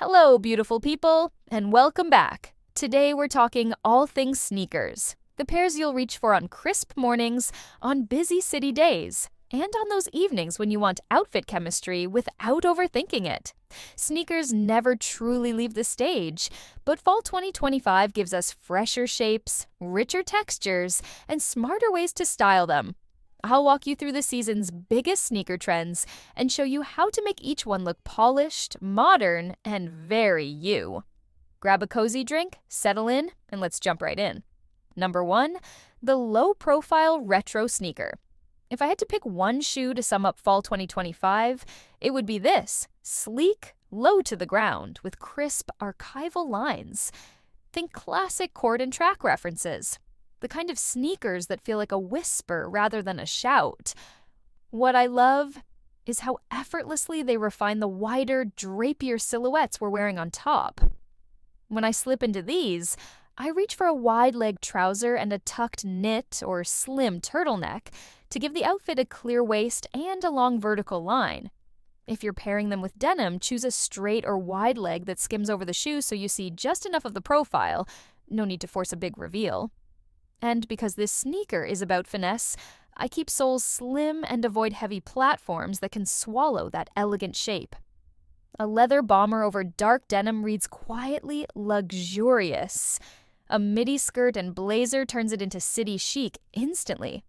Hello, beautiful people, and welcome back. Today we're talking all things sneakers. The pairs you'll reach for on crisp mornings, on busy city days, and on those evenings when you want outfit chemistry without overthinking it. Sneakers never truly leave the stage, but fall 2025 gives us fresher shapes, richer textures, and smarter ways to style them. I'll walk you through the season's biggest sneaker trends and show you how to make each one look polished, modern, and very you. Grab a cozy drink, settle in, and let's jump right in. Number 1, the low-profile retro sneaker. If I had to pick one shoe to sum up fall 2025, it would be this: sleek, low to the ground, with crisp, archival lines. Think classic court and track references. The kind of sneakers that feel like a whisper rather than a shout. What I love is how effortlessly they refine the wider, drapier silhouettes we're wearing on top. When I slip into these, I reach for a wide-leg trouser and a tucked knit or slim turtleneck to give the outfit a clear waist and a long vertical line. If you're pairing them with denim, choose a straight or wide leg that skims over the shoe so you see just enough of the profile. No need to force a big reveal. And because this sneaker is about finesse, I keep soles slim and avoid heavy platforms that can swallow that elegant shape. A leather bomber over dark denim reads quietly luxurious. A midi skirt and blazer turns it into city chic instantly.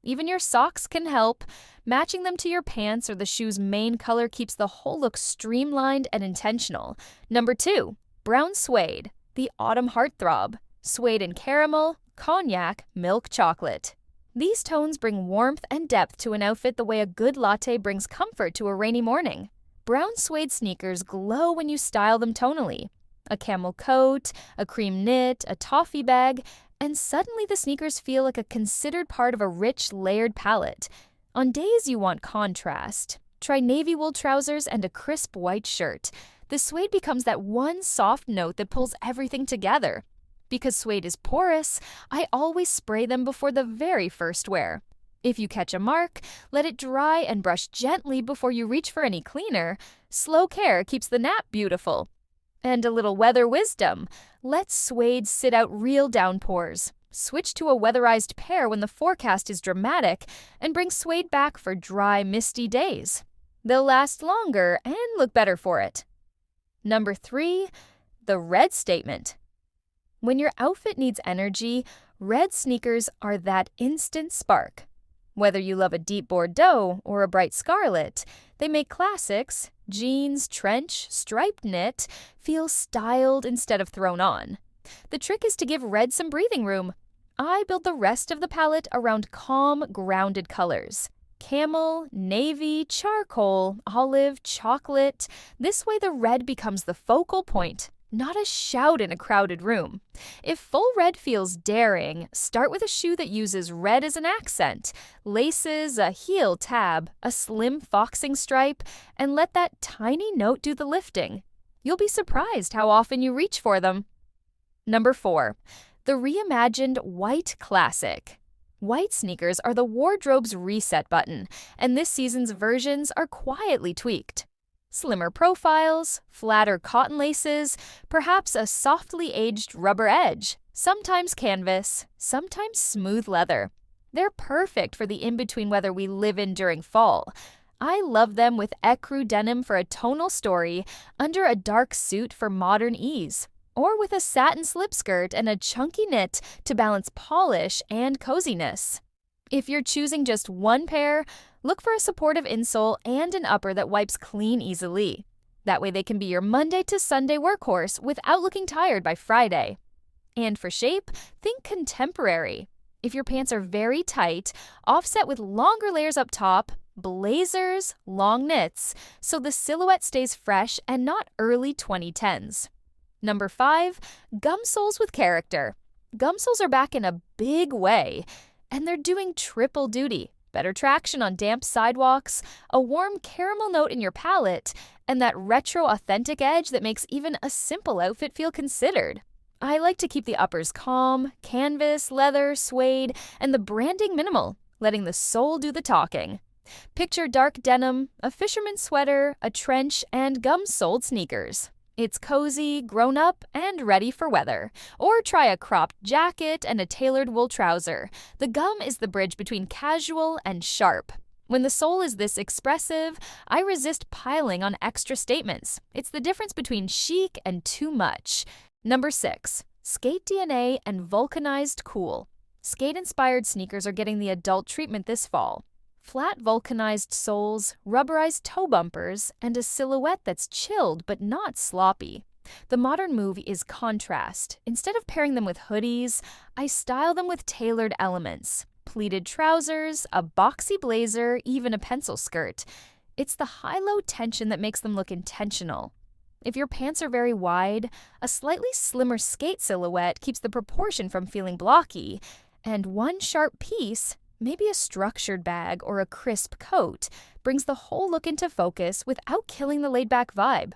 Even your socks can help. Matching them to your pants or the shoe's main color keeps the whole look streamlined and intentional. Number 2, brown suede, the autumn heartthrob. Suede and caramel, cognac, milk chocolate. These tones bring warmth and depth to an outfit the way a good latte brings comfort to a rainy morning. Brown suede sneakers glow when you style them tonally. A camel coat, a cream knit, a toffee bag, and suddenly the sneakers feel like a considered part of a rich, layered palette. On days you want contrast, try navy wool trousers and a crisp white shirt. The suede becomes that one soft note that pulls everything together. Because suede is porous, I always spray them before the very first wear. If you catch a mark, let it dry and brush gently before you reach for any cleaner. Slow care keeps the nap beautiful. And a little weather wisdom: let suede sit out real downpours. Switch to a weatherized pair when the forecast is dramatic, and bring suede back for dry, misty days. They'll last longer and look better for it. Number 3, the red statement. When your outfit needs energy, red sneakers are that instant spark. Whether you love a deep Bordeaux or a bright scarlet, they make classics, jeans, trench, striped knit, feel styled instead of thrown on. The trick is to give red some breathing room. I build the rest of the palette around calm, grounded colors. Camel, navy, charcoal, olive, chocolate. This way the red becomes the focal point, not a shout in a crowded room. If full red feels daring, start with a shoe that uses red as an accent, laces, a heel tab, a slim foxing stripe, and let that tiny note do the lifting. You'll be surprised how often you reach for them. Number 4, the reimagined white classic. White sneakers are the wardrobe's reset button, and this season's versions are quietly tweaked. Slimmer profiles, flatter cotton laces, perhaps a softly aged rubber edge, sometimes canvas, sometimes smooth leather. They're perfect for the in-between weather we live in during fall. I love them with ecru denim for a tonal story, under a dark suit for modern ease, or with a satin slip skirt and a chunky knit to balance polish and coziness. If you're choosing just one pair, look for a supportive insole and an upper that wipes clean easily. That way they can be your Monday to Sunday workhorse without looking tired by Friday. And for shape, think contemporary. If your pants are very tight, offset with longer layers up top, blazers, long knits, so the silhouette stays fresh and not early 2010s. Number 5, gum soles with character. Gum soles are back in a big way, and they're doing triple duty. Better traction on damp sidewalks, a warm caramel note in your palette, and that retro authentic edge that makes even a simple outfit feel considered. I like to keep the uppers calm, canvas, leather, suede, and the branding minimal, letting the sole do the talking. Picture dark denim, a fisherman's sweater, a trench, and gum-soled sneakers. It's cozy, grown up, and ready for weather. Or try a cropped jacket and a tailored wool trouser. The gum is the bridge between casual and sharp. When the sole is this expressive, I resist piling on extra statements. It's the difference between chic and too much. Number 6. Skate DNA and vulcanized cool. Skate-inspired sneakers are getting the adult treatment this fall. Flat vulcanized soles, rubberized toe bumpers, and a silhouette that's chilled but not sloppy. The modern move is contrast. Instead of pairing them with hoodies, I style them with tailored elements. Pleated trousers, a boxy blazer, even a pencil skirt. It's the high-low tension that makes them look intentional. If your pants are very wide, a slightly slimmer skate silhouette keeps the proportion from feeling blocky, and one sharp piece, maybe a structured bag or a crisp coat, brings the whole look into focus without killing the laid-back vibe.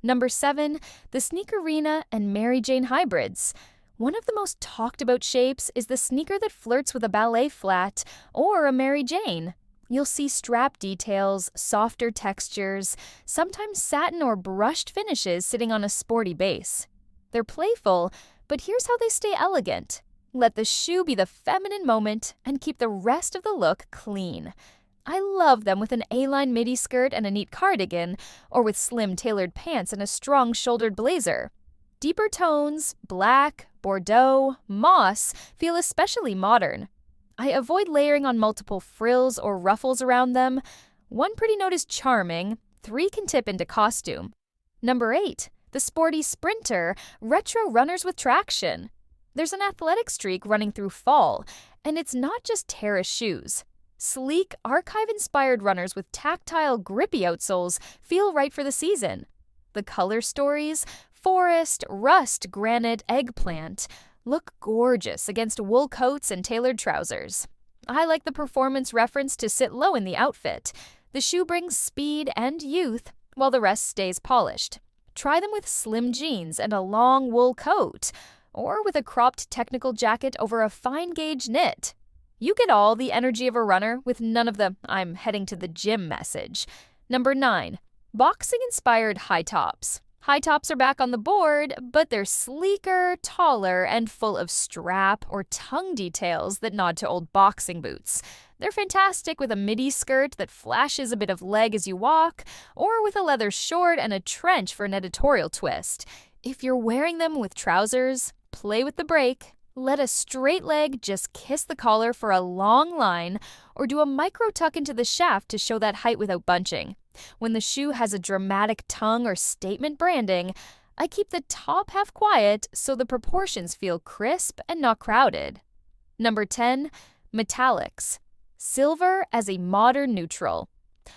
Number 7, the Sneakerina and Mary Jane hybrids. One of the most talked about shapes is the sneaker that flirts with a ballet flat or a Mary Jane. You'll see strap details, softer textures, sometimes satin or brushed finishes sitting on a sporty base. They're playful, but here's how they stay elegant. Let the shoe be the feminine moment and keep the rest of the look clean. I love them with an A-line midi skirt and a neat cardigan, or with slim tailored pants and a strong shouldered blazer. Deeper tones, black, Bordeaux, moss, feel especially modern. I avoid layering on multiple frills or ruffles around them. One pretty note is charming, 3 can tip into costume. Number 8, the Sporty Sprinter, retro runners with traction. There's an athletic streak running through fall, and it's not just terrace shoes. Sleek, archive-inspired runners with tactile, grippy outsoles feel right for the season. The color stories, forest, rust, granite, eggplant, look gorgeous against wool coats and tailored trousers. I like the performance reference to sit low in the outfit. The shoe brings speed and youth, while the rest stays polished. Try them with slim jeans and a long wool coat, or with a cropped technical jacket over a fine-gauge knit. You get all the energy of a runner with none of the "I'm heading to the gym" message. Number 9, boxing-inspired high tops. High tops are back on the board, but they're sleeker, taller, and full of strap or tongue details that nod to old boxing boots. They're fantastic with a midi skirt that flashes a bit of leg as you walk, or with a leather short and a trench for an editorial twist. If you're wearing them with trousers, play with the break. Let a straight leg just kiss the collar for a long line, or do a micro tuck into the shaft to show that height without bunching. When the shoe has a dramatic tongue or statement branding, I keep the top half quiet so the proportions feel crisp and not crowded. Number 10, metallics. Silver as a modern neutral.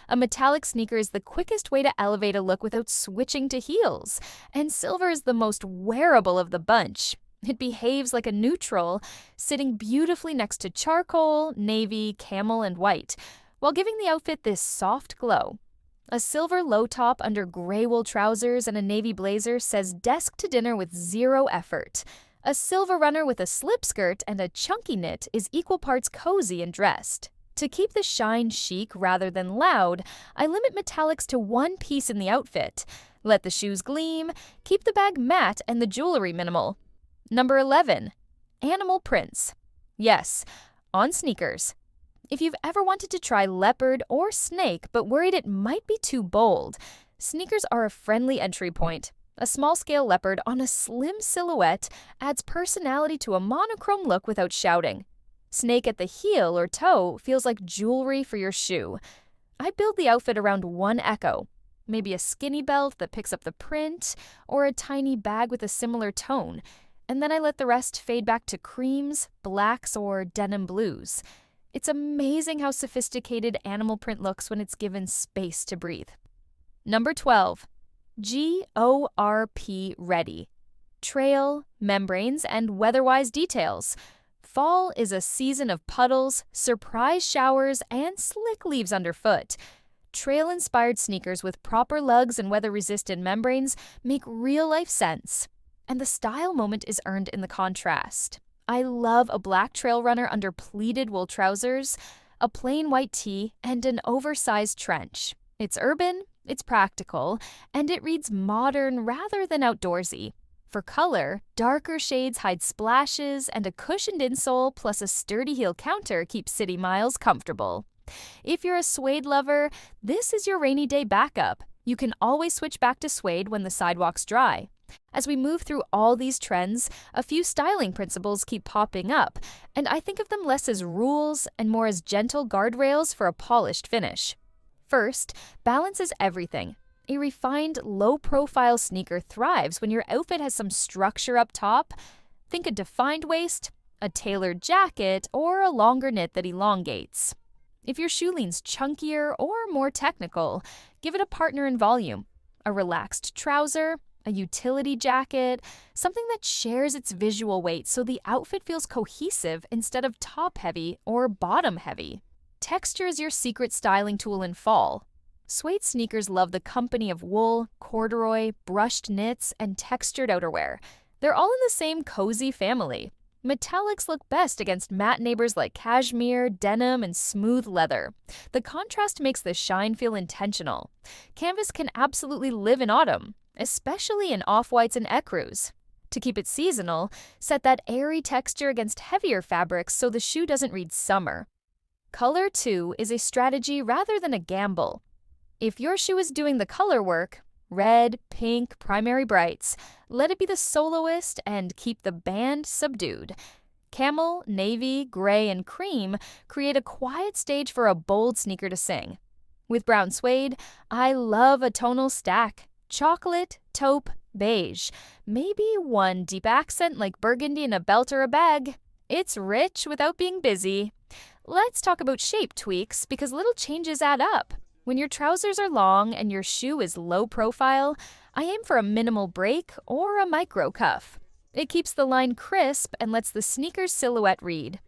A metallic sneaker is the quickest way to elevate a look without switching to heels, and silver is the most wearable of the bunch. It behaves like a neutral, sitting beautifully next to charcoal, navy, camel, and white, while giving the outfit this soft glow. A silver low top under gray wool trousers and a navy blazer says desk to dinner with zero effort. A silver runner with a slip skirt and a chunky knit is equal parts cozy and dressed. To keep the shine chic rather than loud, I limit metallics to one piece in the outfit. Let the shoes gleam, keep the bag matte and the jewelry minimal. Number 11, animal prints. Yes, on sneakers. If you've ever wanted to try leopard or snake but worried it might be too bold, sneakers are a friendly entry point. A small-scale leopard on a slim silhouette adds personality to a monochrome look without shouting. Snake at the heel or toe feels like jewelry for your shoe. I build the outfit around one echo, maybe a skinny belt that picks up the print, or a tiny bag with a similar tone, and then I let the rest fade back to creams, blacks, or denim blues. It's amazing how sophisticated animal print looks when it's given space to breathe. Number 12, GORP ready. Trail, membranes, and weatherwise details. Fall is a season of puddles, surprise showers, and slick leaves underfoot. Trail-inspired sneakers with proper lugs and weather-resistant membranes make real-life sense. And the style moment is earned in the contrast. I love a black trail runner under pleated wool trousers, a plain white tee, and an oversized trench. It's urban, It's practical, and it reads modern rather than outdoorsy. For color, darker shades hide splashes, and a cushioned insole plus a sturdy heel counter keeps city miles comfortable. If you're a suede lover, this is your rainy day backup. You can always switch back to suede when the sidewalk's dry. As we move through all these trends, a few styling principles keep popping up, and I think of them less as rules and more as gentle guardrails for a polished finish. First, balance is everything. A refined, low-profile sneaker thrives when your outfit has some structure up top. Think a defined waist, a tailored jacket, or a longer knit that elongates. If your shoe leans chunkier or more technical, give it a partner in volume. A relaxed trouser, a utility jacket, something that shares its visual weight so the outfit feels cohesive instead of top-heavy or bottom-heavy. Texture is your secret styling tool in fall. Suede sneakers love the company of wool, corduroy, brushed knits, and textured outerwear. They're all in the same cozy family. Metallics look best against matte neighbors like cashmere, denim, and smooth leather. The contrast makes the shine feel intentional. Canvas can absolutely live in autumn, especially in off-whites and ecrus. To keep it seasonal, set that airy texture against heavier fabrics so the shoe doesn't read summer. Color, too, is a strategy rather than a gamble. If your shoe is doing the color work, red, pink, primary brights, let it be the soloist and keep the band subdued. Camel, navy, gray, and cream create a quiet stage for a bold sneaker to sing. With brown suede, I love a tonal stack. Chocolate, taupe, beige. Maybe one deep accent like burgundy in a belt or a bag. It's rich without being busy. Let's talk about shape tweaks because little changes add up. When your trousers are long and your shoe is low profile, I aim for a minimal break or a micro cuff. It keeps the line crisp and lets the sneaker's silhouette read.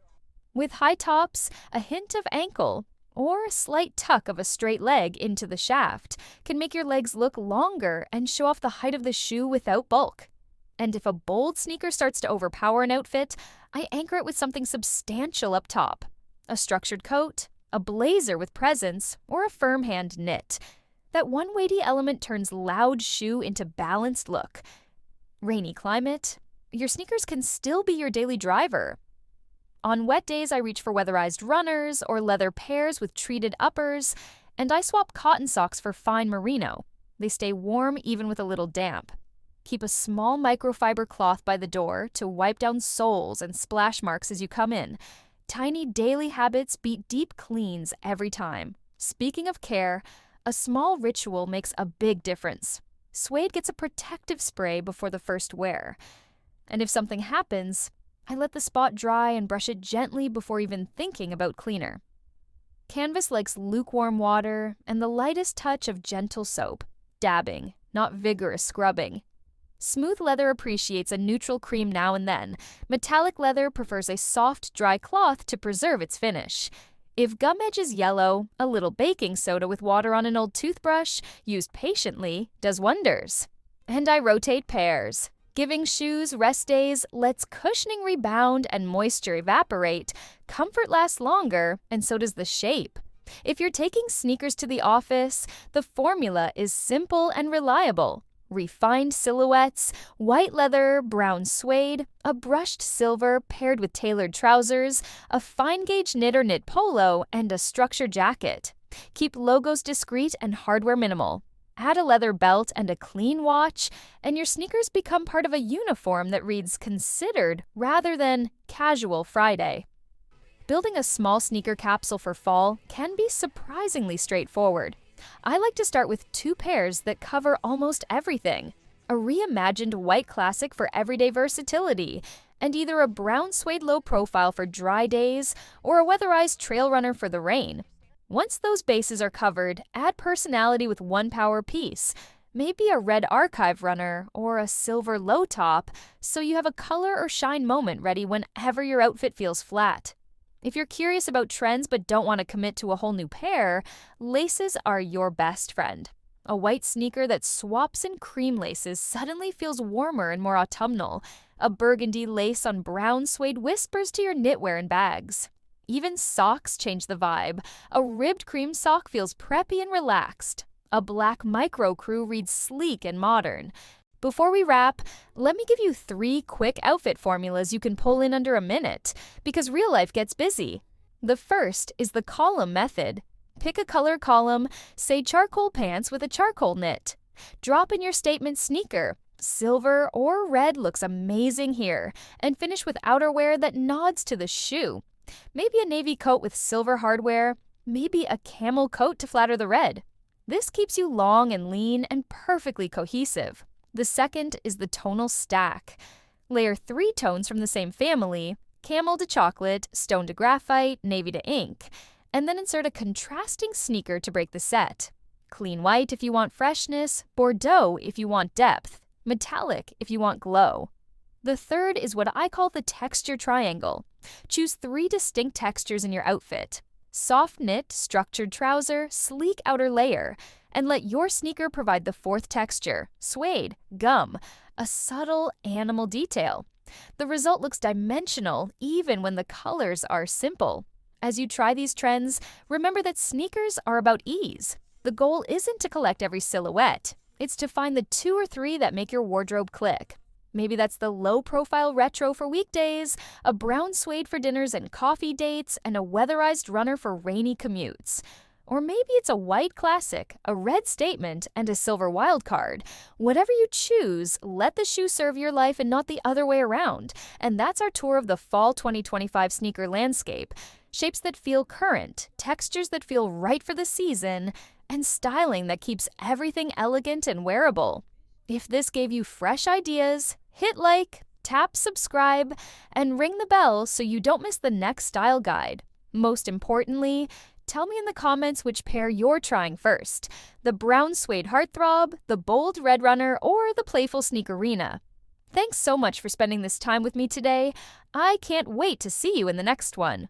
With high tops, a hint of ankle or a slight tuck of a straight leg into the shaft can make your legs look longer and show off the height of the shoe without bulk. And if a bold sneaker starts to overpower an outfit, I anchor it with something substantial up top. A structured coat, a blazer with presence, or a firm hand knit. That one weighty element turns loud shoe into balanced look. Rainy climate, your sneakers can still be your daily driver. On wet days, I reach for weatherized runners or leather pairs with treated uppers, and I swap cotton socks for fine merino. They stay warm even with a little damp. Keep a small microfiber cloth by the door to wipe down soles and splash marks as you come in. Tiny daily habits beat deep cleans every time. Speaking of care, a small ritual makes a big difference. Suede gets a protective spray before the first wear. And if something happens, I let the spot dry and brush it gently before even thinking about cleaner. Canvas likes lukewarm water and the lightest touch of gentle soap. Dabbing, not vigorous scrubbing. Smooth leather appreciates a neutral cream now and then. Metallic leather prefers a soft, dry cloth to preserve its finish. If gum edge is yellow, a little baking soda with water on an old toothbrush, used patiently, does wonders. And I rotate pairs. Giving shoes rest days lets cushioning rebound and moisture evaporate. Comfort lasts longer, and so does the shape. If you're taking sneakers to the office, the formula is simple and reliable. Refined silhouettes, white leather, brown suede, a brushed silver paired with tailored trousers, a fine-gauge knit or knit polo, and a structured jacket. Keep logos discreet and hardware minimal. Add a leather belt and a clean watch, and your sneakers become part of a uniform that reads considered rather than casual Friday. Building a small sneaker capsule for fall can be surprisingly straightforward. I like to start with 2 pairs that cover almost everything. A reimagined white classic for everyday versatility, and either a brown suede low profile for dry days or a weatherized trail runner for the rain. Once those bases are covered, add personality with 1 power piece. Maybe a red archive runner or a silver low top, so you have a color or shine moment ready whenever your outfit feels flat. If you're curious about trends but don't want to commit to a whole new pair, laces are your best friend. A white sneaker that swaps in cream laces suddenly feels warmer and more autumnal. A burgundy lace on brown suede whispers to your knitwear and bags. Even socks change the vibe. A ribbed cream sock feels preppy and relaxed. A black Micro Crew reads sleek and modern. Before we wrap, let me give you 3 quick outfit formulas you can pull in under a minute, because real life gets busy. The first is the column method. Pick a color column, say charcoal pants with a charcoal knit. Drop in your statement sneaker. Silver or red looks amazing here, and finish with outerwear that nods to the shoe. Maybe a navy coat with silver hardware, maybe a camel coat to flatter the red. This keeps you long and lean and perfectly cohesive. The second is the tonal stack. Layer 3 tones from the same family, camel to chocolate, stone to graphite, navy to ink, and then insert a contrasting sneaker to break the set. Clean white if you want freshness, Bordeaux if you want depth, metallic if you want glow. The third is what I call the texture triangle. Choose 3 distinct textures in your outfit. Soft knit, structured trouser, sleek outer layer, and let your sneaker provide the 4th texture, suede, gum, a subtle animal detail. The result looks dimensional even when the colors are simple. As you try these trends, remember that sneakers are about ease. The goal isn't to collect every silhouette. It's to find the 2 or 3 that make your wardrobe click. Maybe that's the low-profile retro for weekdays, a brown suede for dinners and coffee dates, and a weatherized runner for rainy commutes. Or maybe it's a white classic, a red statement, and a silver wildcard. Whatever you choose, let the shoe serve your life and not the other way around. And that's our tour of the Fall 2025 sneaker landscape. Shapes that feel current, textures that feel right for the season, and styling that keeps everything elegant and wearable. If this gave you fresh ideas, hit like, tap subscribe, and ring the bell so you don't miss the next style guide. Most importantly, tell me in the comments which pair you're trying first, the brown suede heartthrob, the bold red runner, or the playful sneakerina. Thanks so much for spending this time with me today. I can't wait to see you in the next one.